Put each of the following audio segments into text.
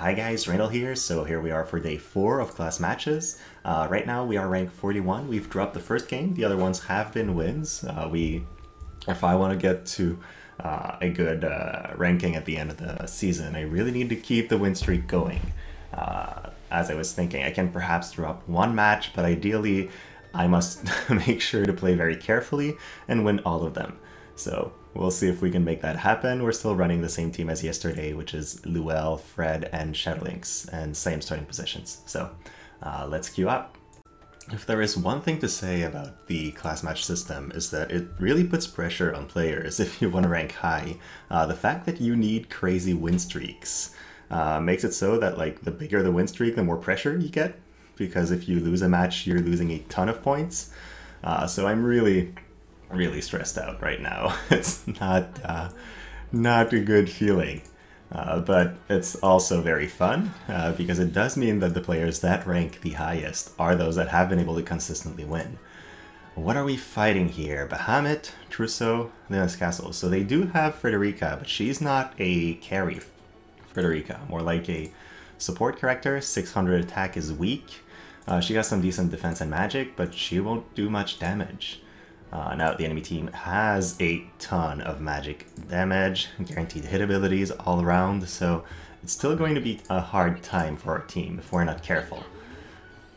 Hi guys, Randall here. So here we are for day 4 of class matches. Right now we are ranked 41. We've dropped the first game. The other ones have been wins. If I want to get to a good ranking at the end of the season, I really need to keep the win streak going. As I was thinking, I can perhaps drop one match, but ideally I must make sure to play very carefully and win all of them. So we'll see if we can make that happen. We're still running the same team as yesterday, which is Luel, Fred, and Shadowlynx, and same starting positions. So let's queue up. If there is one thing to say about the class match system is that it really puts pressure on players if you want to rank high. The fact that you need crazy win streaks makes it so that like the bigger the win streak, the more pressure you get, because if you lose a match, you're losing a ton of points. So I'm really stressed out right now. It's not a good feeling, but it's also very fun because it does mean that the players that rank the highest are those that have been able to consistently win. What are we fighting here? Bahamut, Trousseau, Lena's Castle. So they do have Frederika, but she's not a carry Frederika, more like a support character. 600 attack is weak. She got some decent defense and magic, but she won't do much damage. Now the enemy team has a ton of magic damage, guaranteed hit abilities all around, so it's still going to be a hard time for our team if we're not careful.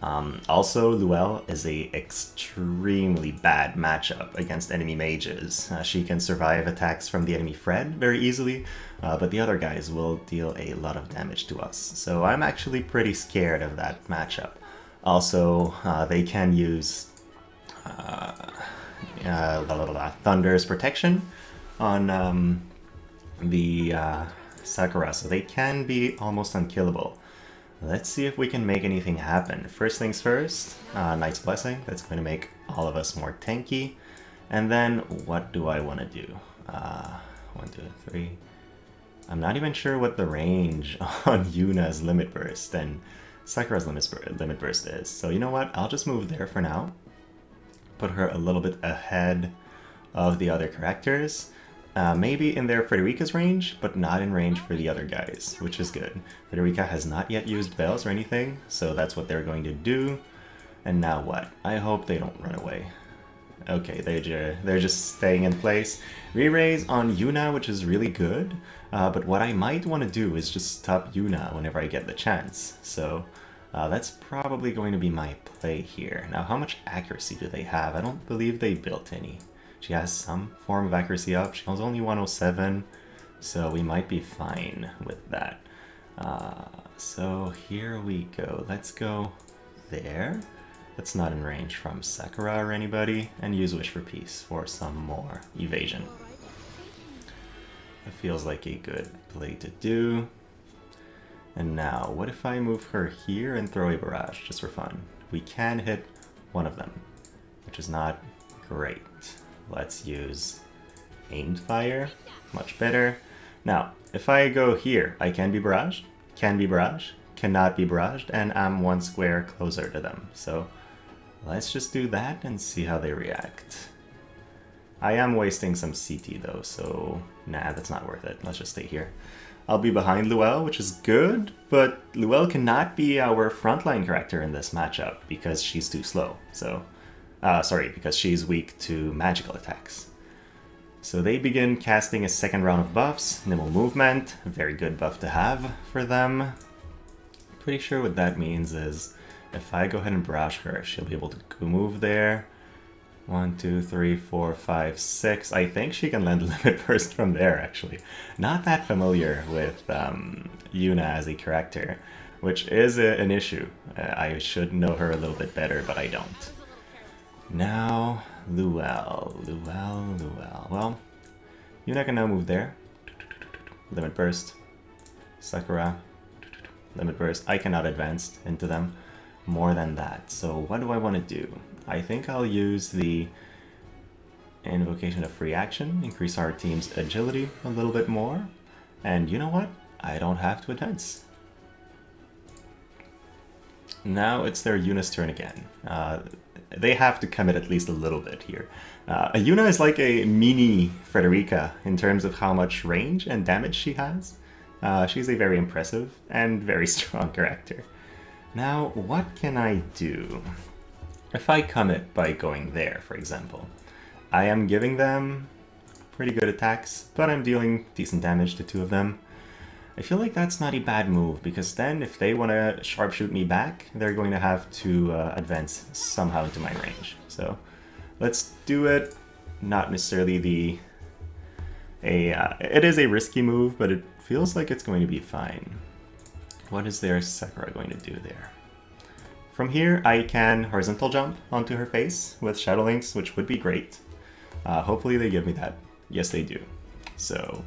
Also, Luel is a extremely bad matchup against enemy mages. She can survive attacks from the enemy Fred very easily, but the other guys will deal a lot of damage to us. So I'm actually pretty scared of that matchup. Also, they can use Thunder's protection on the Sakura, so they can be almost unkillable. Let's see if we can make anything happen. First things first, Knight's Blessing. That's going to make all of us more tanky. And then, what do I want to do? 1, 2, 3. I'm not even sure what the range on Yuna's Limit Burst and Sakura's Limit Burst is. So you know what? I'll just move there for now. Put her a little bit ahead of the other characters. Maybe in their Frederika's range, but not in range for the other guys, which is good. Frederika has not yet used bells or anything, so that's what they're going to do. And now what? I hope they don't run away. Okay, they're just staying in place. Re-raise on Yuna, which is really good, but what I might want to do is just stop Yuna whenever I get the chance. So that's probably going to be my play here. Now, how much accuracy do they have? I don't believe they built any. She has some form of accuracy up. She has only 107, so we might be fine with that. So here we go. Let's go there. That's not in range from Sakura or anybody. And use Wish for Peace for some more evasion. It feels like a good play to do. And now, what if I move her here and throw a barrage, just for fun? We can hit one of them, which is not great. Let's use aimed fire, much better. Now, if I go here, I can be barraged, cannot be barraged, and I'm one square closer to them. So let's just do that and see how they react. I am wasting some CT though, so nah, that's not worth it. Let's just stay here. I'll be behind Luel, which is good, but Luel cannot be our frontline character in this matchup because she's too slow. So, because she's weak to magical attacks. So they begin casting a second round of buffs. Nimble movement, a very good buff to have for them. Pretty sure what that means is if I go ahead and barrage her, she'll be able to move there. 1, 2, 3, 4, 5, 6. I think she can land Limit Burst from there, actually. Not that familiar with Yuna as a character, which is an issue. I should know her a little bit better, but I don't. Now, Luel. Well, Yuna can now move there. Limit Burst. Sakura. Limit Burst. I cannot advance into them more than that. So what do I want to do? I think I'll use the Invocation of Free Action, increase our team's agility a little bit more, and you know what? I don't have to advance. Now it's their Yuna's turn again. They have to commit at least a little bit here. Yuna is like a mini Frederika in terms of how much range and damage she has. She's a very impressive and very strong character. Now, what can I do? If I commit by going there, for example, I am giving them pretty good attacks, but I'm dealing decent damage to 2 of them. I feel like that's not a bad move, because then if they want to sharpshoot me back, they're going to have to advance somehow into my range. So let's do it. Not necessarily it is a risky move, but it feels like it's going to be fine. What is their Sakura going to do there? From here, I can horizontal jump onto her face with Shadow Links, which would be great. Hopefully they give me that. Yes, they do. So,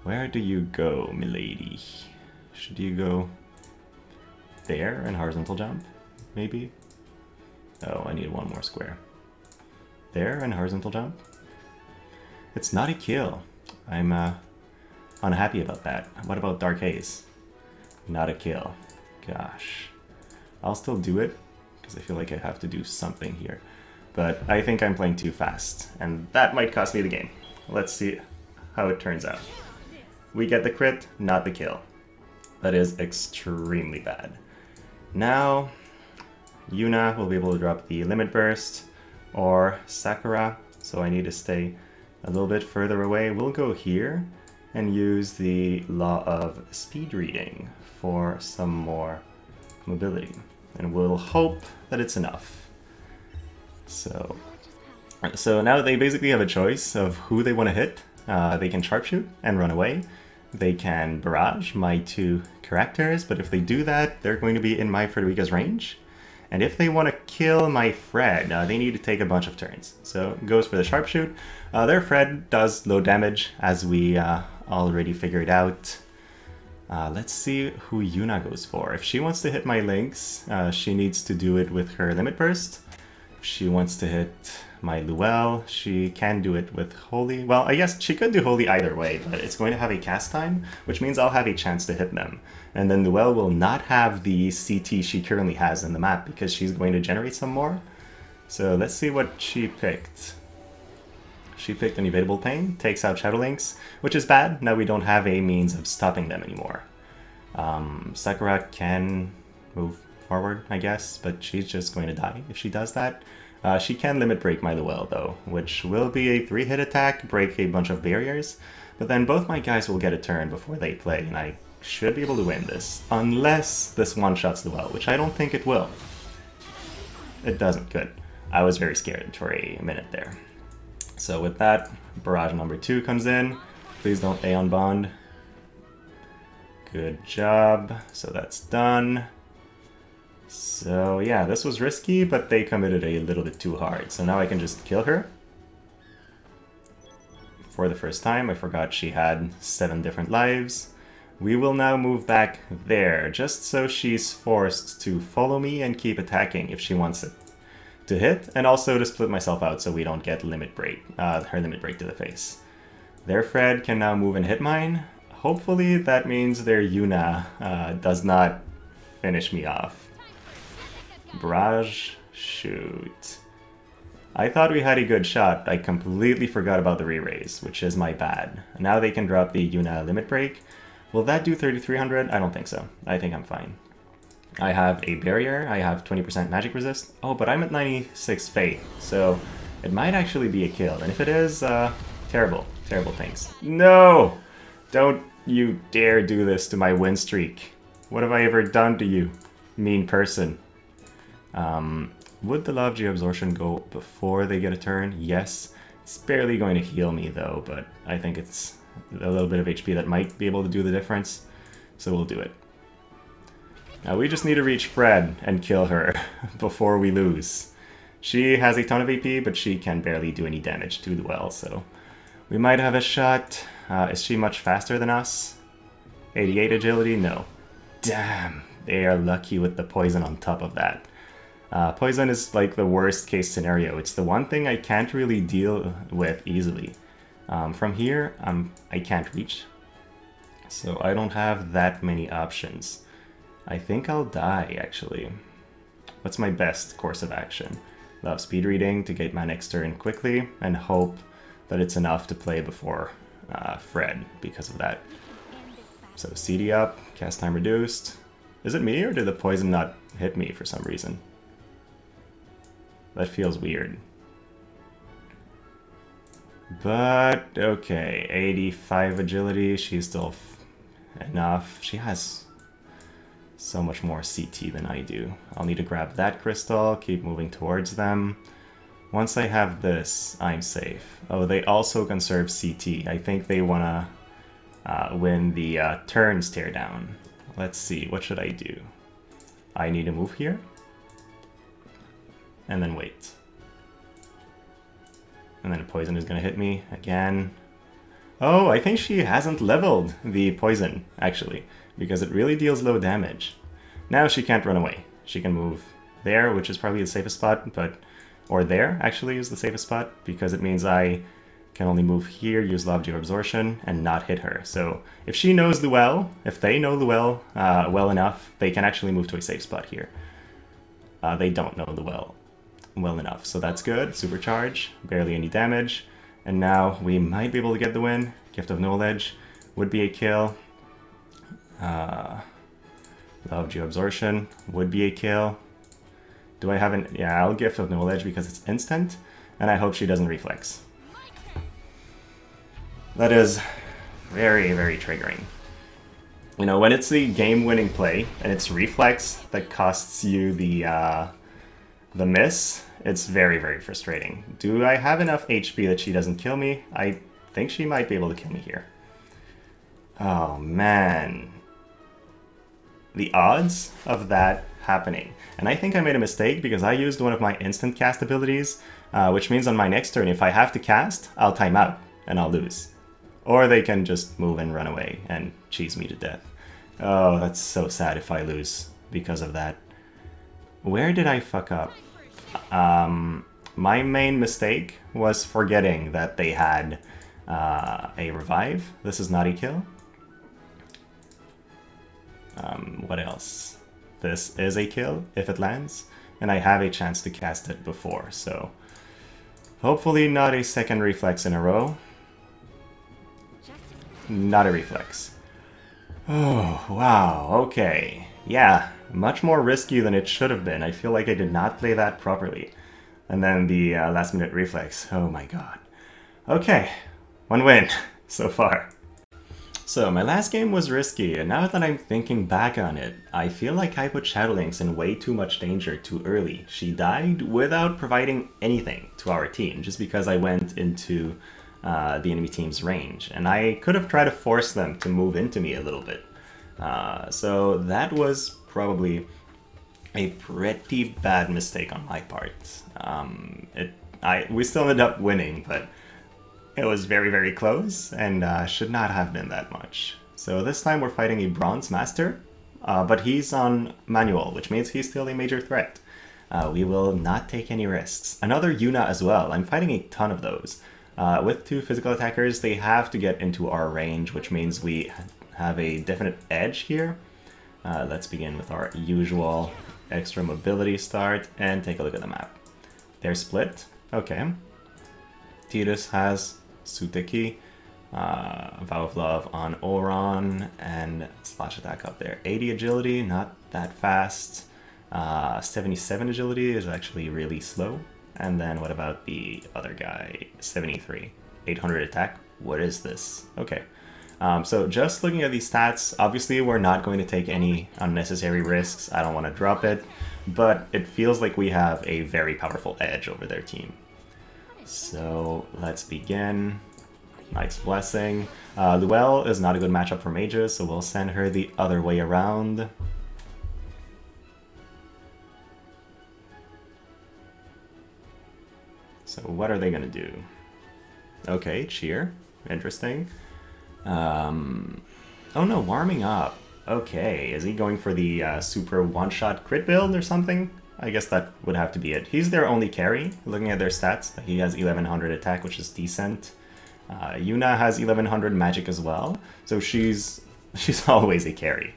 where do you go, milady? Should you go there and horizontal jump? Maybe? Oh, I need 1 more square. There and horizontal jump? It's not a kill. I'm unhappy about that. What about Dark Haze? Not a kill. Gosh. I'll still do it, because I feel like I have to do something here. But I think I'm playing too fast, and that might cost me the game. Let's see how it turns out. We get the crit, not the kill. That is extremely bad. Now, Yuna will be able to drop the Limit Burst, or Sakura, so I need to stay a little bit further away. We'll go here and use the Law of Speed Reading for some more mobility. And we'll hope that it's enough. So now they basically have a choice of who they want to hit. They can sharpshoot and run away. They can barrage my 2 characters, but if they do that, they're going to be in my Frederika's range. And if they want to kill my Fred, they need to take a bunch of turns. So it goes for the sharpshoot. Their Fred does low damage, as we already figured out. Let's see who Yuna goes for. If she wants to hit my links, she needs to do it with her Limit Burst. If she wants to hit my Luel, she can do it with Holy. Well, I guess she could do Holy either way, but it's going to have a cast time, which means I'll have a chance to hit them. And then Luel will not have the CT she currently has in the map, because she's going to generate some more. So let's see what she picked. She picked an Evadable Pain, takes out Shadow Links, which is bad. Now we don't have a means of stopping them anymore. Sakura can move forward, I guess, but she's just going to die if she does that. She can Limit Break my Luel, though, which will be a 3-hit attack, break a bunch of barriers, but then both my guys will get a turn before they play, and I should be able to win this, unless this one-shots Luel, which I don't think it will. It doesn't. Good. I was very scared for a minute there. So with that, barrage number 2 comes in. Please don't Aeon Bond. Good job. So that's done. So yeah, this was risky, but they committed a little bit too hard. So now I can just kill her. For the first time, I forgot she had 7 different lives. We will now move back there, just so she's forced to follow me and keep attacking if she wants it to hit, and also to split myself out so we don't get Limit Break, her Limit Break to the face. Their Fred can now move and hit mine. Hopefully that means their Yuna does not finish me off. Barrage, shoot. I thought we had a good shot. I completely forgot about the re-raise, which is my bad. Now they can drop the Yuna Limit Break. Will that do 3300? I don't think so. I think I'm fine. I have a barrier, I have 20% magic resist. Oh, but I'm at 96 fate, so it might actually be a kill. And if it is, terrible, terrible things. No! Don't you dare do this to my win streak. What have I ever done to you, mean person? Would the Love Geoabsorption go before they get a turn? Yes. It's barely going to heal me though, but I think it's a little bit of HP that might be able to do the difference. So we'll do it. Now we just need to reach Fred and kill her before we lose. She has a ton of AP, but she can barely do any damage to the well, so we might have a shot. Is she much faster than us? 88 agility? No. Damn, they are lucky with the poison on top of that. Poison is like the worst case scenario. It's the one thing I can't really deal with easily. From here, I can't reach, so I don't have that many options. I think I'll die, actually. What's my best course of action? Love speed reading to get my next turn quickly, and hope that it's enough to play before Fred because of that. So CD up, cast time reduced. Is it me or did the poison not hit me for some reason? That feels weird. But, okay, 85 agility, she's still enough. She has so much more CT than I do. I'll need to grab that crystal, keep moving towards them. Once I have this, I'm safe. Oh, they also conserve CT. I think they want to win the turns teardown. Let's see, what should I do? I need to move here. And then wait. And then poison is going to hit me again. Oh, I think she hasn't leveled the poison, actually, because it really deals low damage. Now she can't run away. She can move there, which is probably the safest spot, but... Or there, actually, is the safest spot, because it means I can only move here, use Love Absorption, and not hit her. So if she knows the well, if they know the well well enough, they can actually move to a safe spot here. They don't know the well enough, so that's good. Supercharge, barely any damage, and now we might be able to get the win. Gift of Knowledge would be a kill. Love Absorption would be a kill. Do I have an... Yeah, I'll Gift of Knowledge because it's instant, and I hope she doesn't reflex. That is very, very triggering. You know, when it's the game-winning play, and it's reflex that costs you the miss, it's very, very frustrating. Do I have enough HP that she doesn't kill me? I think she might be able to kill me here. Oh, man. The odds of that happening. And I think I made a mistake because I used one of my instant cast abilities, which means on my next turn, if I have to cast, I'll time out and I'll lose. Or they can just move and run away and cheese me to death. Oh, that's so sad if I lose because of that. Where did I fuck up? My main mistake was forgetting that they had a revive. This is not a kill. What else? This is a kill if it lands, and I have a chance to cast it before, so hopefully not a second reflex in a row. Not a reflex. Oh, wow, okay. Yeah, much more risky than it should have been. I feel like I did not play that properly. And then the last minute reflex. Oh my god. Okay, one win so far. So my last game was risky, and now that I'm thinking back on it, I feel like I put Shadowlynx in way too much danger too early. She died without providing anything to our team, just because I went into the enemy team's range, and I could have tried to force them to move into me a little bit. So that was probably a pretty bad mistake on my part. We still ended up winning, but it was very, very close, and should not have been that much. So this time we're fighting a Bronze Master, but he's on manual, which means he's still a major threat. We will not take any risks. Another Yuna as well. I'm fighting a ton of those. With two physical attackers, they have to get into our range, which means we have a definite edge here. Let's begin with our usual extra mobility start and take a look at the map. They're split. Okay. Tidus has Suteki, Vow of Love on Auron, and slash attack up there. 80 agility, not that fast. 77 agility is actually really slow. And then what about the other guy? 73. 800 attack? What is this? Okay. So just looking at these stats, obviously we're not going to take any unnecessary risks. I don't want to drop it, but it feels like we have a very powerful edge over their team. So let's begin. Knight's Blessing. Luelle is not a good matchup for mages, so we'll send her the other way around. So what are they going to do? Okay, cheer. Interesting. Oh no, warming up. Okay, is he going for the super one-shot crit build or something? I guess that would have to be it. He's their only carry, looking at their stats. He has 1100 attack, which is decent. Yuna has 1100 magic as well, so she's always a carry.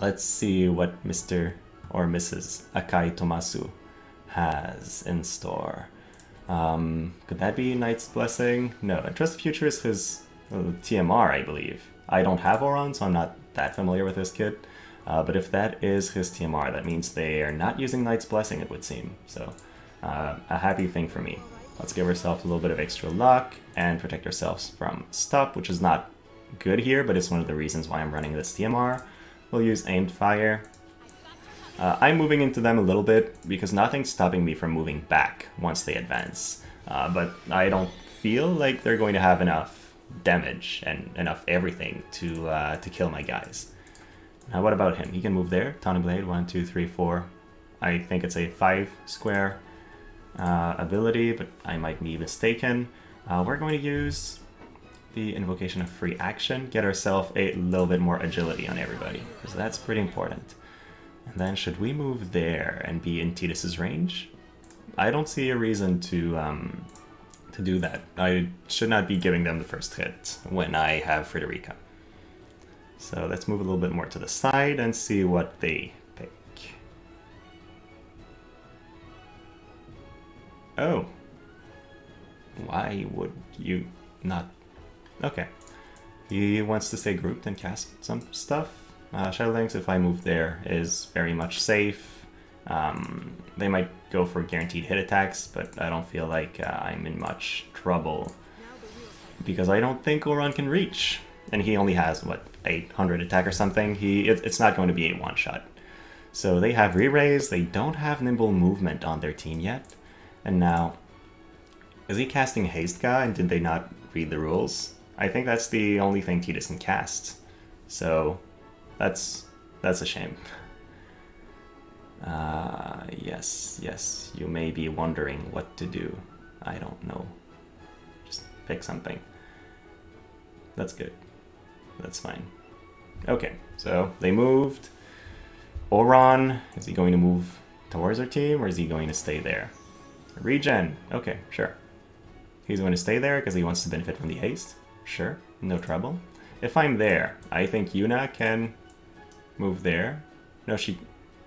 Let's see what Mr. or Mrs. Akai Tomasu has in store. Could that be Knight's Blessing? No, Trust the Future is his TMR, I believe. I don't have Auron, so I'm not that familiar with this kit. But if that is his TMR, that means they are not using Knight's Blessing, it would seem. So, a happy thing for me. Let's give ourselves a little bit of extra luck and protect ourselves from stop, which is not good here, but it's one of the reasons why I'm running this TMR. We'll use Aimed Fire. I'm moving into them a little bit because nothing's stopping me from moving back once they advance. But I don't feel like they're going to have enough damage and enough everything to kill my guys. Now what about him? He can move there. Tonic Blade, 1, 2, 3, 4. I think it's a 5 square ability, but I might be mistaken. We're going to use the Invocation of Free Action, get ourselves a little bit more agility on everybody, because that's pretty important. And then should we move there and be in Tidus's range? I don't see a reason to do that. I should not be giving them the first hit when I have Frederika. So let's move a little bit more to the side and see what they pick. Oh. Why would you not? Okay. He wants to stay grouped and cast some stuff. Shadowlings, if I move there, is very much safe. They might go for guaranteed hit attacks, but I don't feel like I'm in much trouble. Because I don't think Auron can reach. And he only has, what, 800 attack or something? It's not going to be a one-shot. So they have re-raise, they don't have nimble movement on their team yet. And now, is he casting Haste Guy and did they not read the rules? I think that's the only thing Tidus can cast. So, that's a shame. Yes, you may be wondering what to do. I don't know. Just pick something. That's good. That's fine. Okay, so they moved. Auron, is he going to move towards our team or is he going to stay there? Regen, okay, sure. He's going to stay there because he wants to benefit from the haste. Sure, no trouble. If I'm there, I think Yuna can move there. No, she...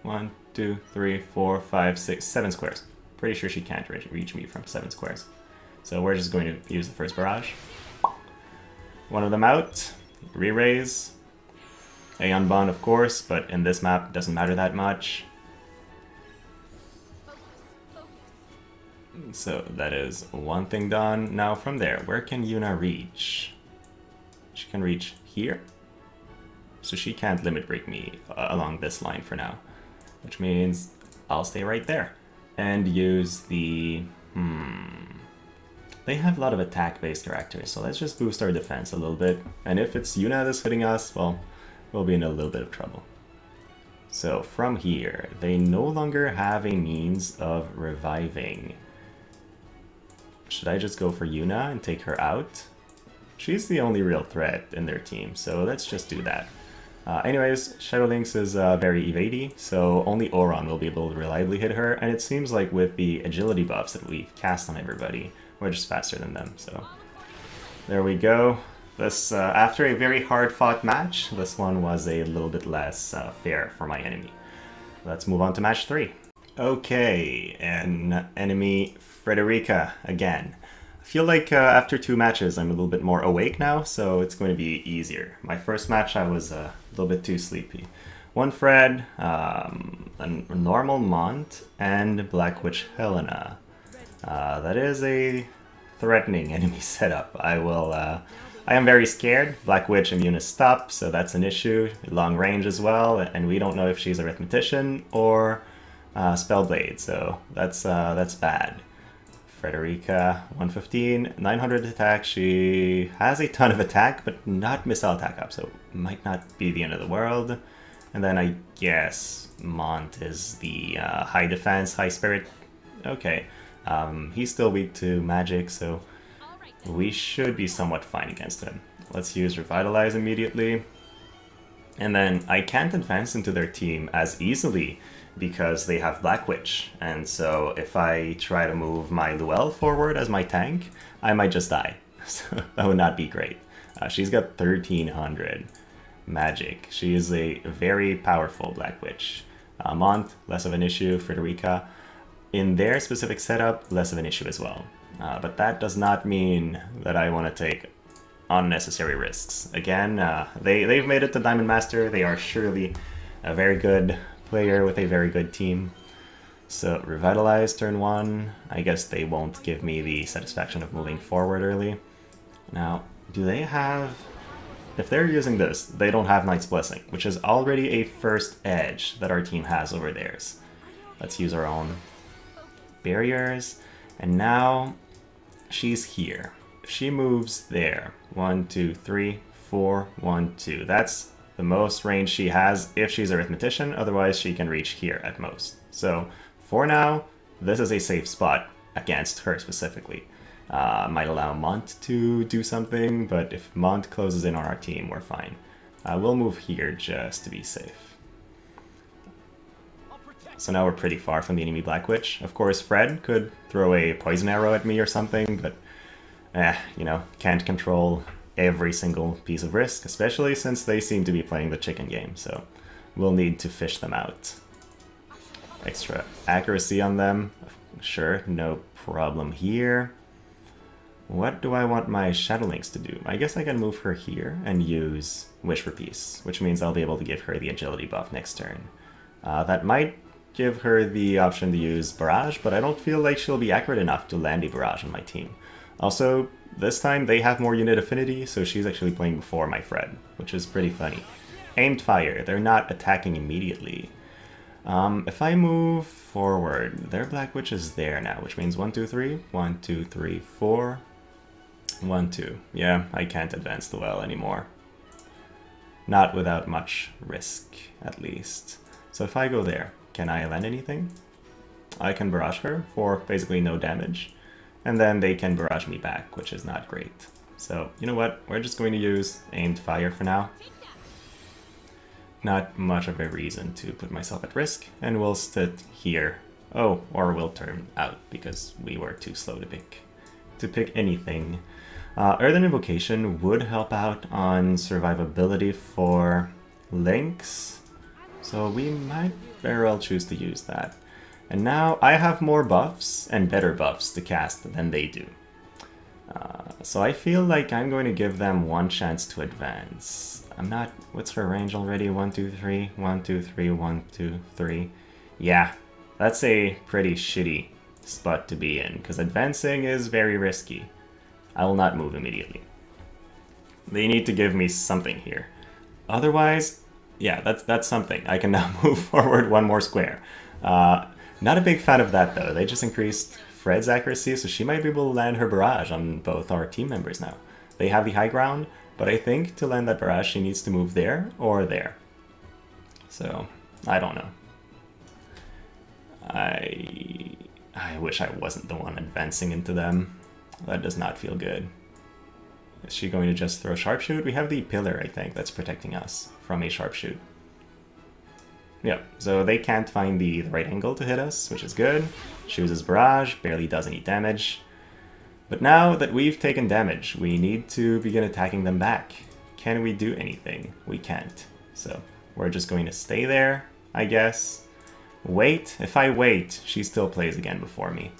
1, 2, 3, 4, 5, 6, 7 squares. Pretty sure she can't reach me from 7 squares. So we're just going to use the first barrage. One of them out. Re-raise. Aeon Bond, of course, but in this map, it doesn't matter that much. So that is one thing done. Now from there, where can Yuna reach? She can reach here. So she can't limit break me along this line for now. Which means I'll stay right there. And use the... They have a lot of attack-based characters, so let's just boost our defense a little bit. And if it's Yuna that's hitting us, well, we'll be in a little bit of trouble. So from here, they no longer have a means of reviving. Should I just go for Yuna and take her out? She's the only real threat in their team, so let's just do that. Anyways, Shadowlings is very evadey, so only Auron will be able to reliably hit her, and it seems like with the agility buffs that we've cast on everybody, we're just faster than them, so... There we go. This, after a very hard-fought match, this one was a little bit less fair for my enemy. Let's move on to match 3. Okay, and enemy Frederika again. I feel like after 2 matches I'm a little bit more awake now, so it's going to be easier. My first match I was a little bit too sleepy. 1 Fred, a normal Mont, and Black Witch Helena. That is a threatening enemy setup. I am very scared. Black Witch immune is stop, so that's an issue. Long range as well, and we don't know if she's a Arithmetician or Spellblade, so that's bad. Frederika, 115, 900 attack. She has a ton of attack, but not missile attack up, so might not be the end of the world. And then I guess Mont is the high defense, high spirit. Okay, he's still weak to magic, so we should be somewhat fine against him. Let's use Revitalize immediately. And then I can't advance into their team as easily because they have Black Witch, and so if I try to move my Luel forward as my tank, I might just die. So that would not be great. She's got 1300 magic. She is a very powerful Black Witch. Mont, less of an issue. Frederika, in their specific setup, less of an issue as well. But that does not mean that I want to take unnecessary risks. Again, they've made it to Diamond Master. They are surely a very good player with a very good team. So, Revitalize turn 1. I guess they won't give me the satisfaction of moving forward early. Now, do they have... If they're using this, they don't have Knight's Blessing, which is already a first edge that our team has over theirs. Let's use our own barriers. And now, she's here. If she moves there, 1, 2, 3, 4, 1, 2. That's the most range she has if she's Arithmetician, otherwise she can reach here at most. So, for now, this is a safe spot against her specifically. Might allow Mont to do something, but if Mont closes in on our team, we're fine. We'll move here just to be safe. So now we're pretty far from the enemy Black Witch. Of course, Fred could throw a poison arrow at me or something, but you know, can't control every single piece of risk, especially since they seem to be playing the chicken game, so we'll need to fish them out. Extra accuracy on them, sure, no problem here. What do I want my Shadow Lynx to do? I guess I can move her here and use Wish for Peace, which means I'll be able to give her the agility buff next turn. That might give her the option to use Barrage, but I don't feel like she'll be accurate enough to land a Barrage on my team. Also, this time they have more unit affinity, so she's actually playing before my Fred, which is pretty funny. Aimed fire, they're not attacking immediately. If I move forward, their Black Witch is there now, which means 1, 2, 3, 1, 2, 3, 4, 1, 2. Yeah, I can't advance the well anymore. Not without much risk, at least. So if I go there, can I land anything? I can barrage her for basically no damage, and then they can barrage me back, which is not great. So, you know what? We're just going to use aimed fire for now. Not much of a reason to put myself at risk, and we'll sit here. Oh, or we'll turn out because we were too slow to pick anything. Earthen Invocation would help out on survivability for Lynx, so we might very well choose to use that. And now I have more buffs and better buffs to cast than they do. So I feel like I'm going to give them one chance to advance. I'm not... What's her range already? 1, 2, 3, 1, 2, 3, 1, 2, 3. Yeah, that's a pretty shitty spot to be in, because advancing is very risky. I will not move immediately. They need to give me something here. Otherwise, yeah, that's something. I can now move forward one more square. Not a big fan of that, though. They just increased Fred's accuracy, so she might be able to land her barrage on both our team members now. They have the high ground, but I think to land that barrage, she needs to move there or there. So, I don't know. I wish I wasn't the one advancing into them. That does not feel good. Is she going to just throw Sharpshoot? We have the pillar, I think, that's protecting us from a Sharpshoot. Yep, so they can't find the right angle to hit us, which is good. Chooses Barrage, barely does any damage. But now that we've taken damage, we need to begin attacking them back. Can we do anything? We can't. So we're just going to stay there, I guess. Wait. If I wait, she still plays again before me.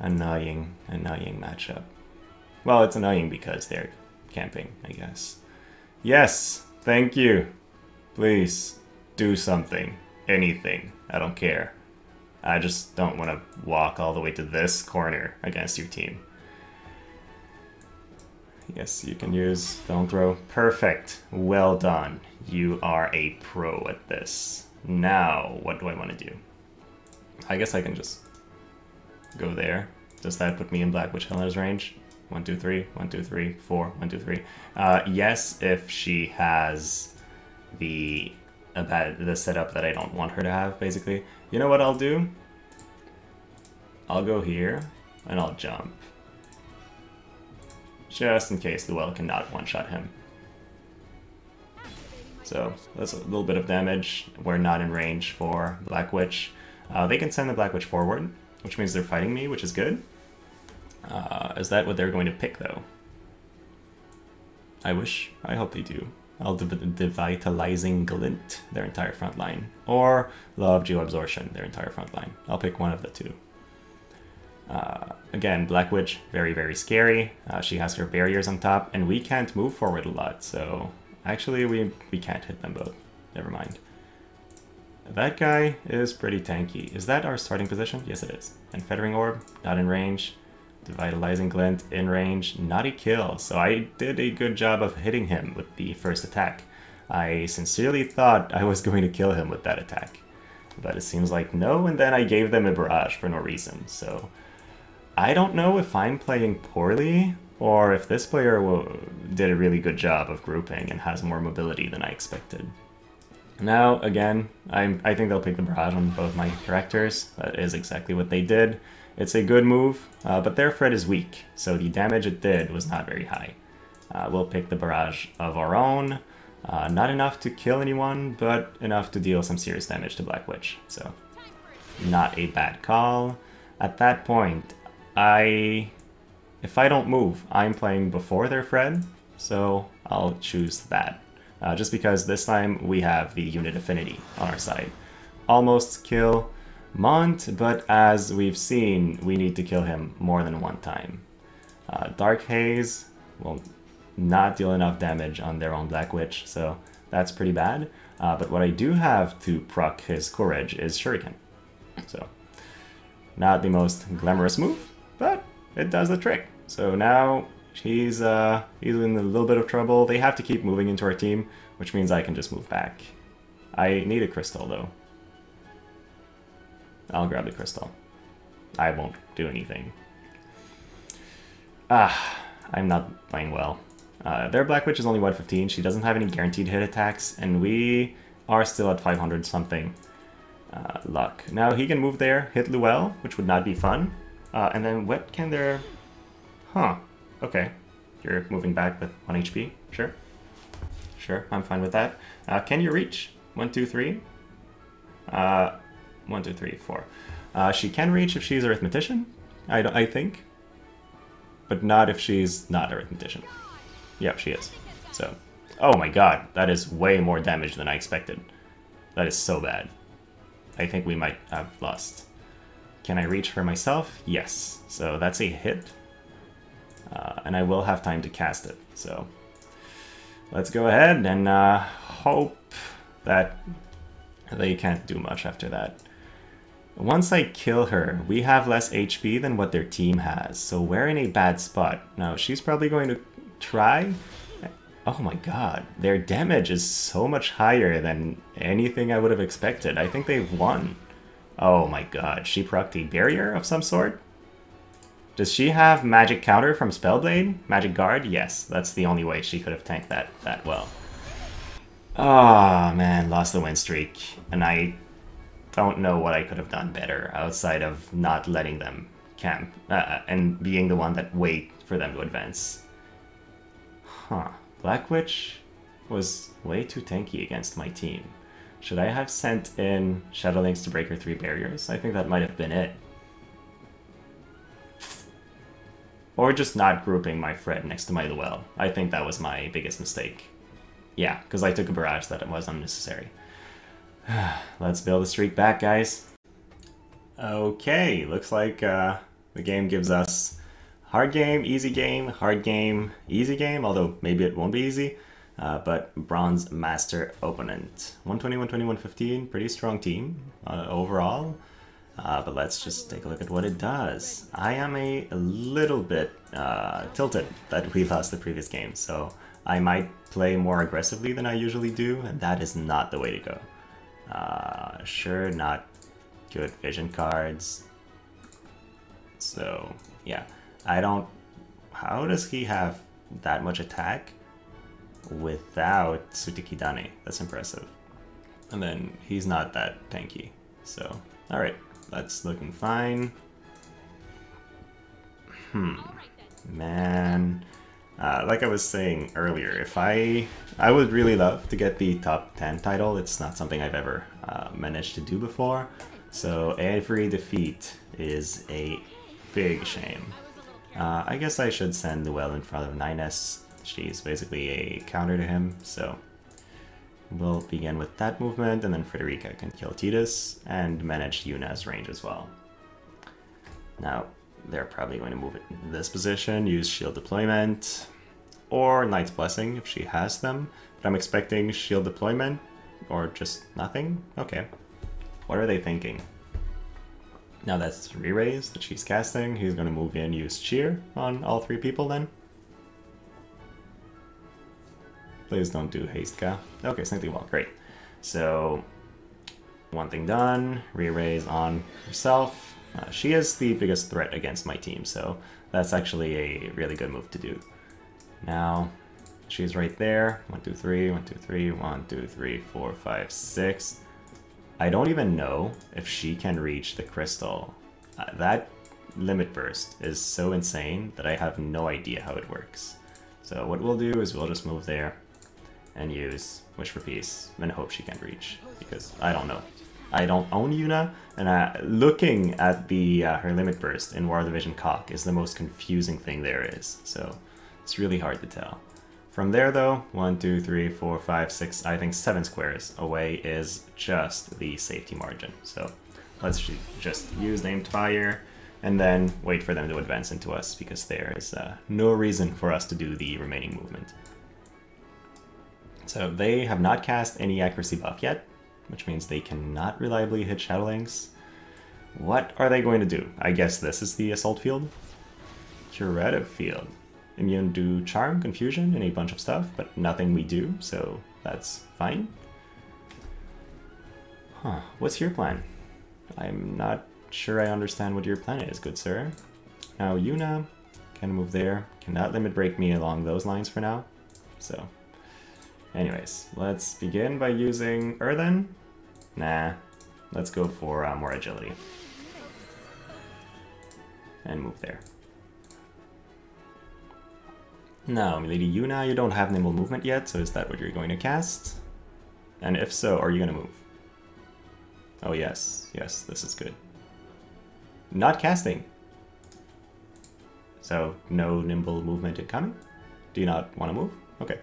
Annoying matchup. Well, it's annoying because they're camping, I guess. Yes, thank you. Please, do something. Anything. I don't care. I just don't want to walk all the way to this corner against your team. Yes, you can use Stone Throw. Perfect. Well done. You are a pro at this. Now, what do I want to do? I guess I can just go there. Does that put me in Black Witch Helena's range? 1, 2, 3, 1, 2, 3, 4, 1, 2, 3. Yes, if she has the setup that I don't want her to have, basically. You know what I'll do? I'll go here, and I'll jump. Just in case the well cannot one-shot him. So, that's a little bit of damage. We're not in range for Black Witch. They can send the Black Witch forward, which means they're fighting me, which is good. Is that what they're going to pick, though? I hope they do. I'll Devitalizing Glint, their entire front line. Or Law of Geoabsorption, their entire front line. I'll pick one of the two. again, Black Witch, very, very scary. She has her barriers on top, and we can't move forward a lot, so actually we can't hit them both. Never mind. That guy is pretty tanky. Is that our starting position? Yes, it is. And Feathering Orb, not in range. Devitalizing Glint, in range. Not a kill, so I did a good job of hitting him with the first attack. I sincerely thought I was going to kill him with that attack. But it seems like no, and then I gave them a barrage for no reason, so... I don't know if I'm playing poorly, or if this player did a really good job of grouping and has more mobility than I expected. Now, again, I think they'll pick the barrage on both my characters. That is exactly what they did. It's a good move, but their Fred is weak, so the damage it did was not very high. We'll pick the barrage of our own. Not enough to kill anyone, but enough to deal some serious damage to Black Witch, so not a bad call. At that point, if I don't move, I'm playing before their Fred, so I'll choose that. Just because this time we have the unit affinity on our side. Almost kill Mont, but as we've seen, we need to kill him more than one time. Dark Haze will not deal enough damage on their own Black Witch, so that's pretty bad. But what I do have to proc his Courage is Shuriken. So, not the most glamorous move, but it does the trick. So now he's in a little bit of trouble. They have to keep moving into our team, which means I can just move back. I need a crystal though. I'll grab the crystal. I won't do anything. I'm not playing well. Their Black Witch is only 115. She doesn't have any guaranteed hit attacks, and we are still at 500 something luck. Now he can move there, hit Luel, which would not be fun. And then what can their... Huh. Okay. You're moving back with 1 HP. Sure. Sure, I'm fine with that. Can you reach? 1, 2, 3? 1, 2, 3, 4. She can reach if she's Arithmetician, I think. But not if she's not Arithmetician. Yep, she is. So, oh my god, that is way more damage than I expected. That is so bad. I think we might have lost. Can I reach her myself? Yes. So that's a hit. And I will have time to cast it. So let's go ahead and hope that they can't do much after that. Once I kill her, we have less HP than what their team has. So we're in a bad spot. Now, she's probably going to try. Oh my god. Their damage is so much higher than anything I would have expected. I think they've won. Oh my god, she procced a barrier of some sort? Does she have magic counter from Spellblade? Magic guard? Yes, that's the only way she could have tanked that well. Ah, oh, man, lost the win streak. And I don't know what I could have done better outside of not letting them camp and being the one that wait for them to advance. Huh. Black Witch was way too tanky against my team. Should I have sent in Shadowlings to break her 3 barriers? I think that might have been it. Or just not grouping my Fred next to my Luel. I think that was my biggest mistake. Yeah, because I took a barrage that was unnecessary. Let's build the streak back, guys. Okay, looks like the game gives us hard game, easy game, hard game, easy game, although maybe it won't be easy. But Bronze Master opponent. 120, 120, 115, pretty strong team overall. But let's just take a look at what it does. I am a little bit tilted that we lost the previous game, so I might play more aggressively than I usually do, and that is not the way to go. Sure, not good vision cards. So, yeah. I don't... How does he have that much attack without Sutikidane? That's impressive. And then he's not that tanky, so... Alright, that's looking fine. Man... like I was saying earlier, if I would really love to get the top 10 title. It's not something I've ever managed to do before. So every defeat is a big shame. I guess I should send Luel in front of 9S. She's basically a counter to him, so we'll begin with that movement, and then Frederika can kill Tidus and manage Yuna's range as well. Now, they're probably going to move it in this position, use shield deployment, or Knight's Blessing if she has them. But I'm expecting shield deployment, or just nothing? Okay. What are they thinking? Now that's re-raise that she's casting. He's going to move in, use cheer on all 3 people then. Please don't do haste, Ka. Okay, Saintly Wall, great. So, one thing done, re-raise on herself. She is the biggest threat against my team, so that's actually a really good move to do. Now, she's right there. 1, 2, 3, 1, 2, 3, 1, 2, 3, 4, 5, 6. I don't even know if she can reach the crystal. That limit burst is so insane that I have no idea how it works. So what we'll do is we'll just move there and use Wish for Peace and hope she can reach, because I don't know. I don't own Yuna, and looking at the her limit burst in War Division Cock is the most confusing thing there is, so it's really hard to tell. From there though, 1, 2, 3, 4, 5, 6, I think 7 squares away is just the safety margin. So let's just use Named Fire and then wait for them to advance into us, because there is no reason for us to do the remaining movement. So they have not cast any accuracy buff yet, which means they cannot reliably hit Shadowlings. What are they going to do? I guess this is the Assault Field? Curative Field. Immune to Charm, Confusion, and a bunch of stuff, but nothing we do, so that's fine. Huh, what's your plan? I'm not sure I understand what your plan is, good sir. Now Yuna can move there, cannot limit break me along those lines for now, so... Anyways, let's begin by using Earthen. Nah, let's go for more agility. And move there. Now, Lady Yuna, you don't have nimble movement yet, so is that what you're going to cast? And if so, are you going to move? Oh yes, yes, this is good. Not casting. So, no nimble movement incoming? Do you not want to move? Okay.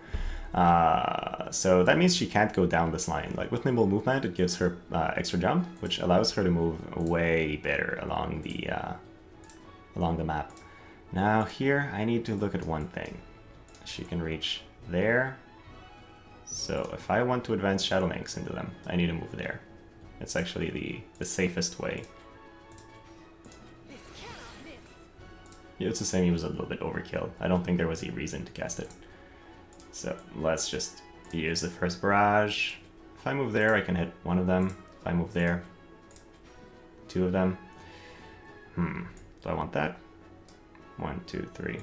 So that means she can't go down this line. Like with nimble movement, it gives her extra jump, which allows her to move way better along the map. Now here, I need to look at one thing. She can reach there. So if I want to advance Shadowlings into them, I need to move there. It's actually the safest way. Yeah, it's the same, he was a little bit overkill. I don't think there was a reason to cast it. So let's just use the first barrage. If I move there, I can hit one of them. If I move there, 2 of them. Do I want that? 1, 2, 3.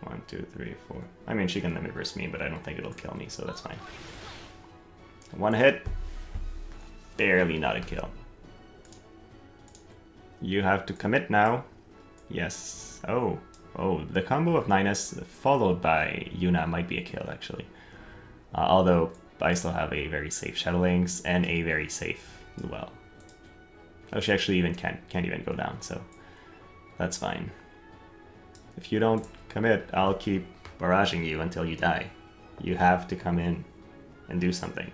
1, 2, 3, 4. I mean, she can limit burst me, but I don't think it'll kill me, so that's fine. 1 hit. Barely not a kill. You have to commit now. Yes. Oh. Oh, the combo of 9S followed by Yuna might be a kill, actually. Although, I still have a very safe Shadowlings and a very safe Well. Oh, she actually even can't even go down, so that's fine. If you don't commit, I'll keep barraging you until you die. You have to come in and do something.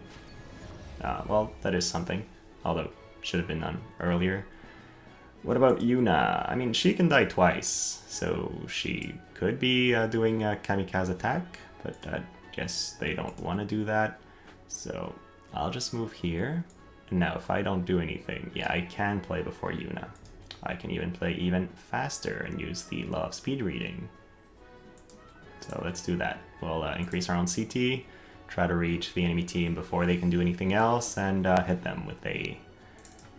Well, that is something, although should have been done earlier. What about Yuna? I mean, she can die twice, so she could be doing a kamikaze attack, but I guess they don't want to do that. So I'll just move here. And now if I don't do anything, yeah, I can play before Yuna. I can even play even faster and use the Law of Speed Reading. So let's do that. We'll increase our own CT, try to reach the enemy team before they can do anything else, and hit them with a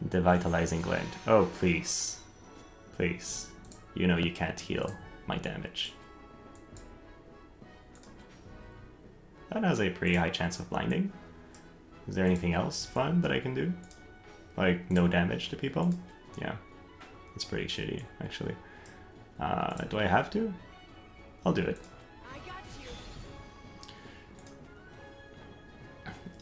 Devitalizing Glint. Oh, please. Please. You know you can't heal my damage. That has a pretty high chance of blinding. Is there anything else fun that I can do? Like, no damage to people? Yeah. It's pretty shitty, actually. Do I have to? I'll do it.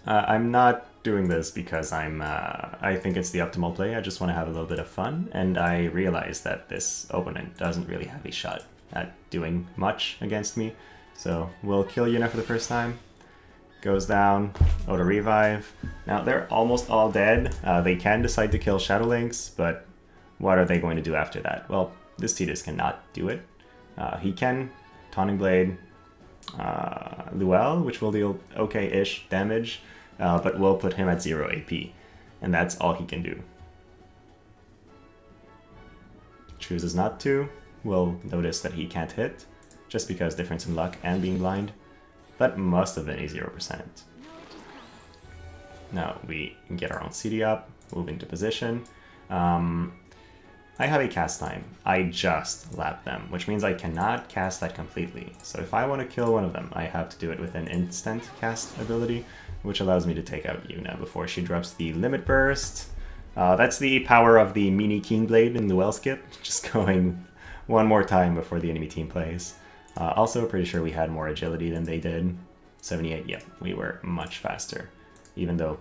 I'm not doing this because I think it's the optimal play. I just want to have a little bit of fun, and I realize that this opponent doesn't really have a shot at doing much against me. So we'll kill Yuna for the first time. Goes down, auto revive. Now they're almost all dead. They can decide to kill Shadowlings, but what are they going to do after that? Well, this Tidus cannot do it. He can Taunting Blade Luel, which will deal okay-ish damage, but will put him at 0 AP. And that's all he can do. Chooses not to. We'll notice that he can't hit, just because difference in luck and being blind. But must have been a 0%. Now we can get our own CD up, move into position. I have a cast time. I just lap them, which means I cannot cast that completely. So if I want to kill one of them, I have to do it with an instant cast ability, which allows me to take out Yuna before she drops the Limit Burst. That's the power of the mini Kingblade in the Well skip, just going one more time before the enemy team plays. Also, pretty sure we had more agility than they did. 78, yep, we were much faster. Even though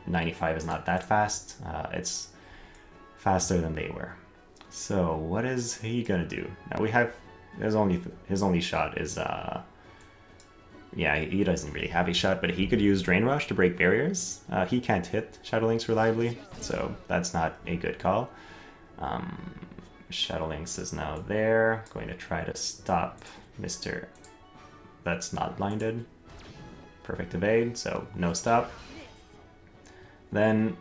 95 is not that fast, it's faster than they were. So what is he gonna do? Now we have his only shot is yeah, he doesn't really have a shot, but he could use Drain Rush to break barriers. He can't hit Shadowlings reliably, so that's not a good call. Shadowlings is now there, going to try to stop Mr. That's not blinded. Perfect evade, so no stop. Then,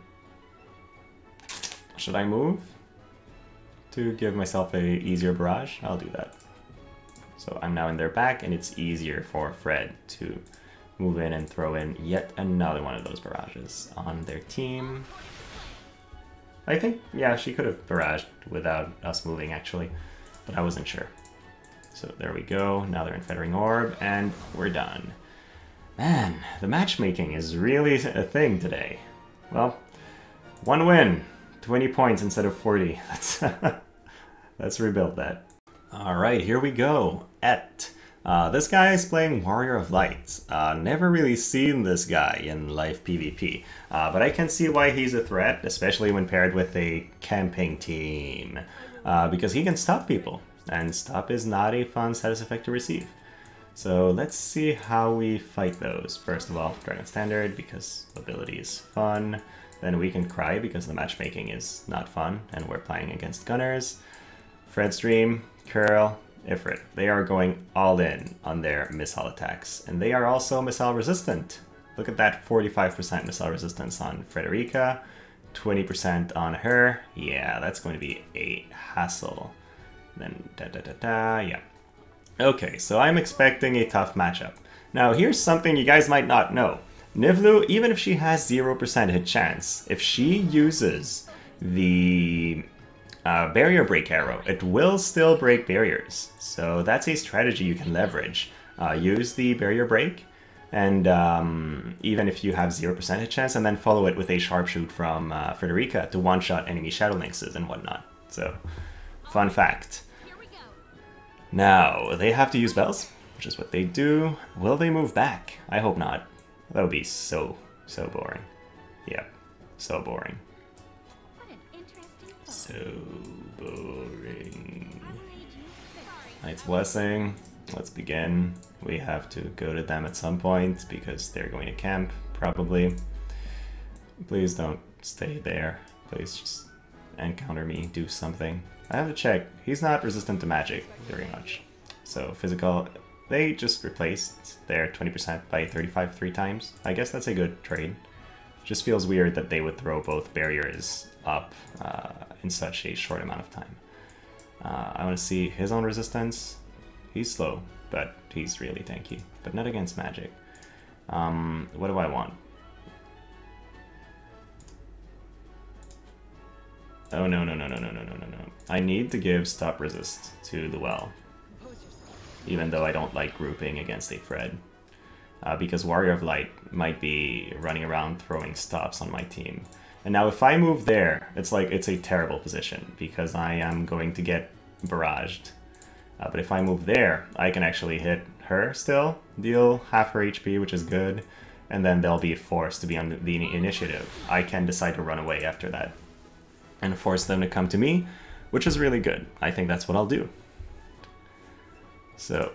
should I move to give myself a easier barrage? I'll do that. So I'm now in their back, and it's easier for Fred to move in and throw in yet another one of those barrages on their team. I think, yeah, she could have barraged without us moving, actually, but I wasn't sure. So there we go, now they're in Fettering Orb, and we're done. Man, the matchmaking is really a thing today. Well, one win, 20 points instead of 40. Let's rebuild that. Alright, here we go. This guy is playing Warrior of Light. Never really seen this guy in live PvP, but I can see why he's a threat, especially when paired with a camping team, because he can stop people, and stop is not a fun status effect to receive. So let's see how we fight those. First of all, Dragon Standard, because ability is fun. Then we can Cry, because the matchmaking is not fun, and we're playing against Gunners. Fred's Dream, Curl, Ifrit. They are going all in on their missile attacks, and they are also missile resistant. Look at that 45% missile resistance on Frederika, 20% on her. Yeah, that's going to be a hassle. Then yeah. Okay, so I'm expecting a tough matchup. Now here's something you guys might not know. Niv'Lu, even if she has 0% hit chance, if she uses the barrier break arrow, it will still break barriers. So that's a strategy you can leverage. Use the barrier break, and even if you have 0% hit chance, and then follow it with a sharpshoot from Frederika to one-shot enemy Shadowlynxes and whatnot. So, fun fact. Now, they have to use bells, which is what they do. Will they move back? I hope not. That would be so boring. Yep, so boring. So boring. Knight's Blessing. Let's begin. We have to go to them at some point because they're going to camp, probably. Please don't stay there. Please just encounter me, do something. I have to check. He's not resistant to magic very much. So physical, they just replaced their 20% by 35 3 times. I guess that's a good trade. Just feels weird that they would throw both barriers up in such a short amount of time. I want to see his own resistance. He's slow, but he's really tanky. But not against magic. What do I want? Oh no. I need to give stop resist to the well. Even though I don't like grouping against a Fred. Because Warrior of Light might be running around throwing stops on my team. And now if I move there, it's like it's a terrible position because I am going to get barraged. But if I move there, I can actually hit her still, deal half her HP, which is good, and then they'll be forced to be on the initiative. I can decide to run away after that and force them to come to me, which is really good. I think that's what I'll do. So,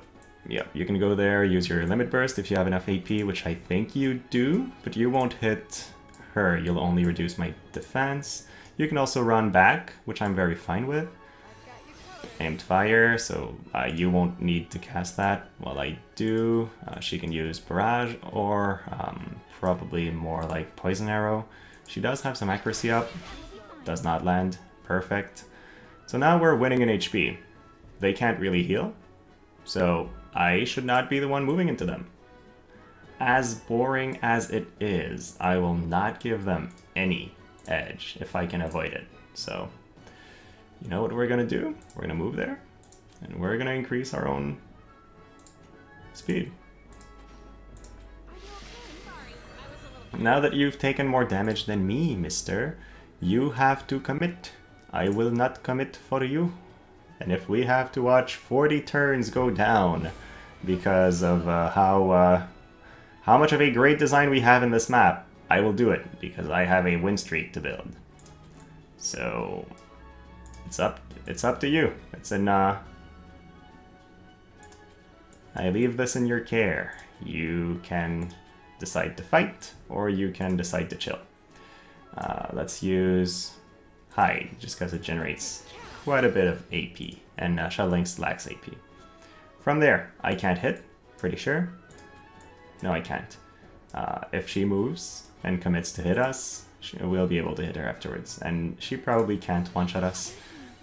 yeah, you can go there, use your Limit Burst if you have enough AP, which I think you do, but you won't hit her. You'll only reduce my defense. You can also run back, which I'm very fine with. Aimed fire, so you won't need to cast that. While I do, she can use barrage or probably more like poison arrow. She does have some accuracy up. Does not land. Perfect. So now we're winning in HP. They can't really heal, so I should not be the one moving into them. As boring as it is, I will not give them any edge if I can avoid it. So, you know what we're gonna do? We're gonna move there, and we're gonna increase our own speed. Now that you've taken more damage than me, mister, you have to commit. I will not commit for you. And if we have to watch 40 turns go down because of how much of a great design we have in this map, I will do it because I have a win streak to build. So it's up to you. It's in I leave this in your care. You can decide to fight or you can decide to chill. Let's use hide just because it generates quite a bit of AP, and Shadowlynx lacks AP. From there, I can't hit, pretty sure. No, I can't. If she moves and commits to hit us, we'll be able to hit her afterwards, and she probably can't one-shot us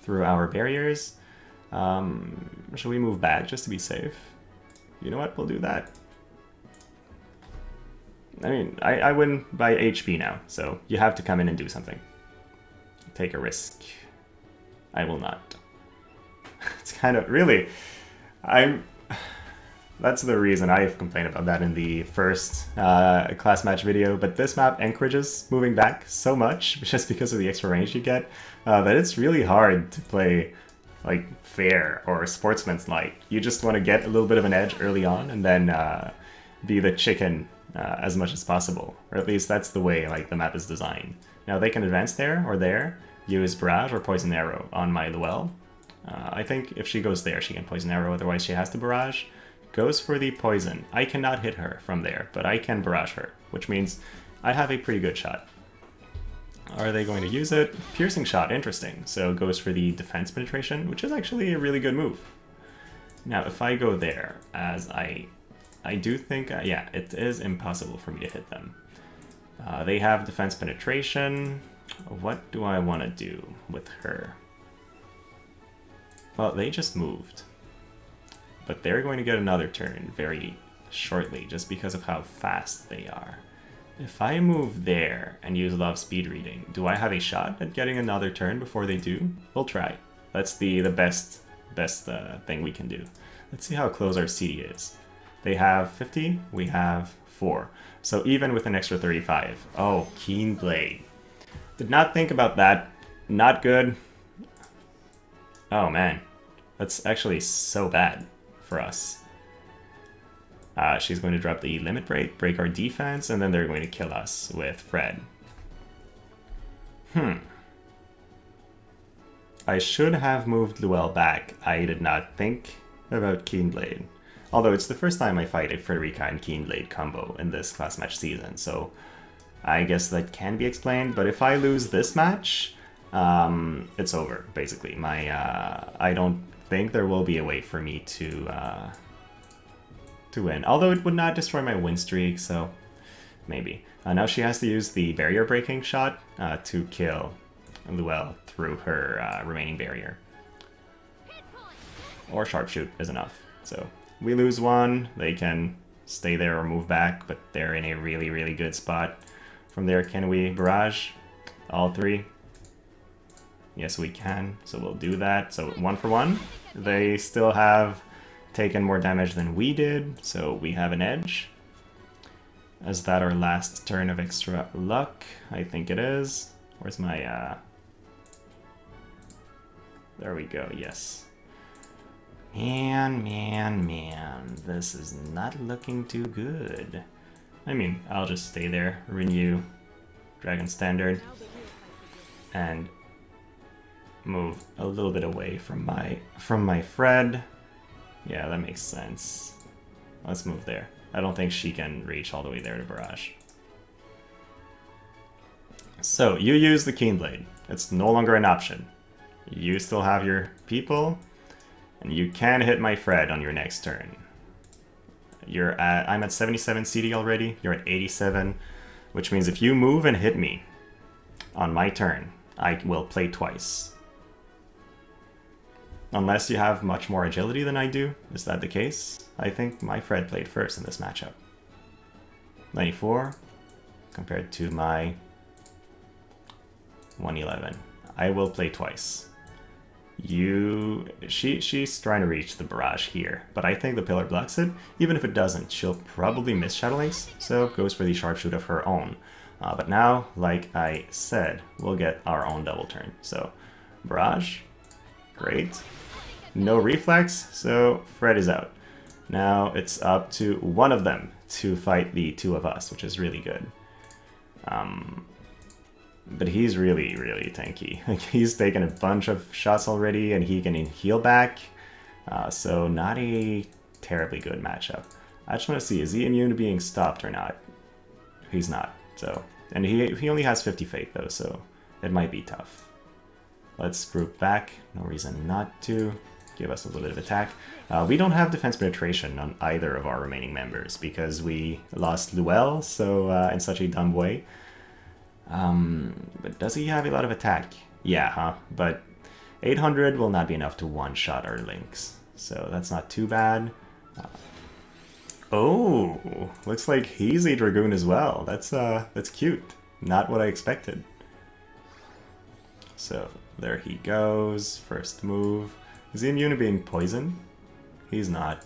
through our barriers. Should we move back just to be safe? You know what, we'll do that. I mean, I win by HP now, so you have to come in and do something. Take a risk. I will not. It's kind of, really, that's the reason I've complained about that in the first class match video, but this map encourages moving back so much, just because of the extra range you get, that it's really hard to play like fair or sportsmanlike. You just want to get a little bit of an edge early on, and then be the chicken as much as possible, or at least that's the way like the map is designed. Now they can advance there or there, use barrage or poison arrow on my Luel. I think if she goes there, she can poison arrow, otherwise she has to barrage. Goes for the poison. I cannot hit her from there, but I can barrage her, which means I have a pretty good shot. Are they going to use it? Piercing shot, interesting. So goes for the defense penetration, which is actually a really good move. Now, if I go there, as I do think, yeah, it is impossible for me to hit them. They have defense penetration. What do I want to do with her? Well, they just moved. But they're going to get another turn very shortly, just because of how fast they are. If I move there and use Love Speed Reading, do I have a shot at getting another turn before they do? We'll try. That's the best thing we can do. Let's see how close our CD is. They have 50, we have 4. So even with an extra 35. Oh, Keen Blade. Did not think about that. Not good. Oh man, that's actually so bad for us. She's going to drop the limit break, break our defense, and then they're going to kill us with Fred. I should have moved Luel back. I did not think about Keenblade. Although it's the first time I fight a Frederika and Keenblade combo in this class match season, so I guess that can be explained. But if I lose this match, it's over, basically. I don't think there will be a way for me to win. Although it would not destroy my win streak, so maybe. Now she has to use the barrier breaking shot to kill Luel through her remaining barrier. Or sharpshoot is enough. So we lose one, they can stay there or move back, but they're in a really, really good spot. From there, can we barrage all three? Yes, we can, so we'll do that. So 1 for 1. They still have taken more damage than we did, so we have an edge. Is that our last turn of extra luck? I think it is. Where's my, There we go, yes. Man, this is not looking too good. I mean, I'll just stay there, renew Dragon Standard, and move a little bit away from my Fred. Yeah, that makes sense. Let's move there. I don't think she can reach all the way there to barrage. So, you use the Keenblade. It's no longer an option. You still have your people. And you can hit my Fred on your next turn. I'm at 77 CD already, you're at 87, which means if you move and hit me on my turn, I will play twice. Unless you have much more agility than I do. Is that the case? I think my Fred played first in this matchup. 94 compared to my 111. I will play twice. She's trying to reach the barrage here, but I think the pillar blocks it. Even if it doesn't, she'll probably miss Shadow Links, so goes for the sharpshoot of her own. But now, like I said, we'll get our own double turn. So, barrage, great. No reflex, so Fred is out. Now it's up to one of them to fight the two of us, which is really good. But he's really, really tanky. Like, he's taken a bunch of shots already, and he can heal back. So not a terribly good matchup. I just want to see, is he immune to being stopped or not? He's not. So, and he only has 50 fate though, so it might be tough. Let's group back. No reason not to. Give us a little bit of attack. We don't have defense penetration on either of our remaining members because we lost Luel so in such a dumb way. But does he have a lot of attack? Yeah, huh? But 800 will not be enough to one-shot our links, so that's not too bad. Oh, looks like he's a Dragoon as well. That's cute. Not what I expected. So there he goes. First move. Is he immune to being poisoned? He's not.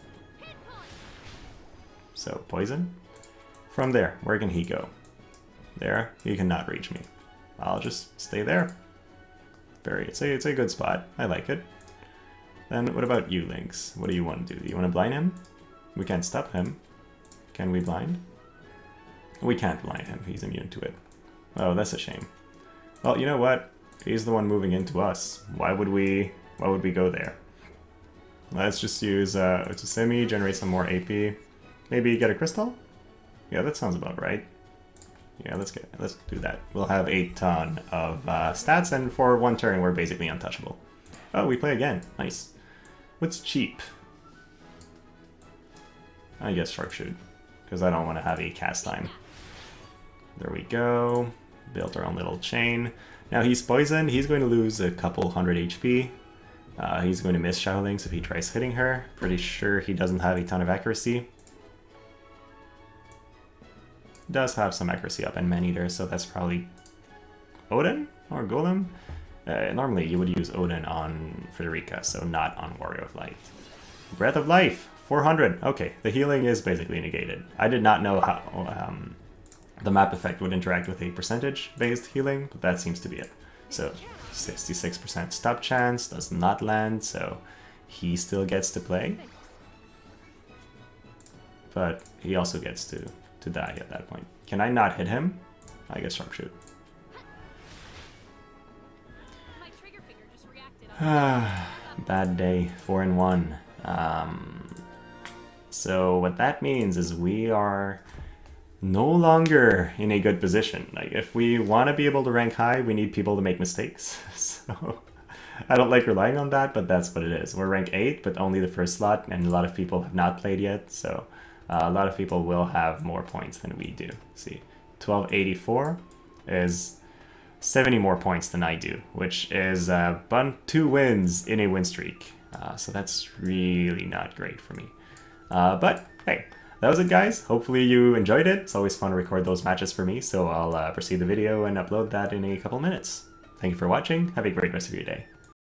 So poison. From there, where can he go? There, he cannot reach me. I'll just stay there. It's a good spot. I like it. Then what about you, Lynx? What do you want to do? Do you want to blind him? We can't stop him. Can we blind? We can't blind him. He's immune to it. Oh, that's a shame. Well, you know what? He's the one moving into us. Why would we go there? Let's just use Utsumi, generate some more AP. Maybe get a crystal? Yeah, that sounds about right. Yeah, let's do that. We'll have a ton of stats, and for one turn, we're basically untouchable. Oh, we play again. Nice. What's cheap? I guess Sharpshoot, because I don't want to have a cast time. There we go. Built our own little chain. Now he's poisoned. He's going to lose a couple hundred HP. He's going to miss Shadow Links if he tries hitting her. Pretty sure he doesn't have a ton of accuracy. Does have some accuracy up in Man-Eater, so that's probably Odin or Golem? Normally you would use Odin on Frederika, so not on Warrior of Light. Breath of Life, 400. Okay, the healing is basically negated. I did not know how the map effect would interact with a percentage-based healing, but that seems to be it. So 66% stop chance, does not land, so he still gets to play. But he also gets to die at that point. Can I not hit him? I guess Sharpshoot. Bad day, 4-1. So what that means is we are no longer in a good position. Like, if we want to be able to rank high, we need people to make mistakes. So I don't like relying on that, but that's what it is. We're rank 8, but only the first slot, and a lot of people have not played yet, so a lot of people will have more points than we do. See, 1284 is 70 more points than I do, which is 2 wins in a win streak. So that's really not great for me. But hey, that was it, guys. Hopefully you enjoyed it. It's always fun to record those matches for me, so I'll proceed the video and upload that in a couple minutes. Thank you for watching. Have a great rest of your day.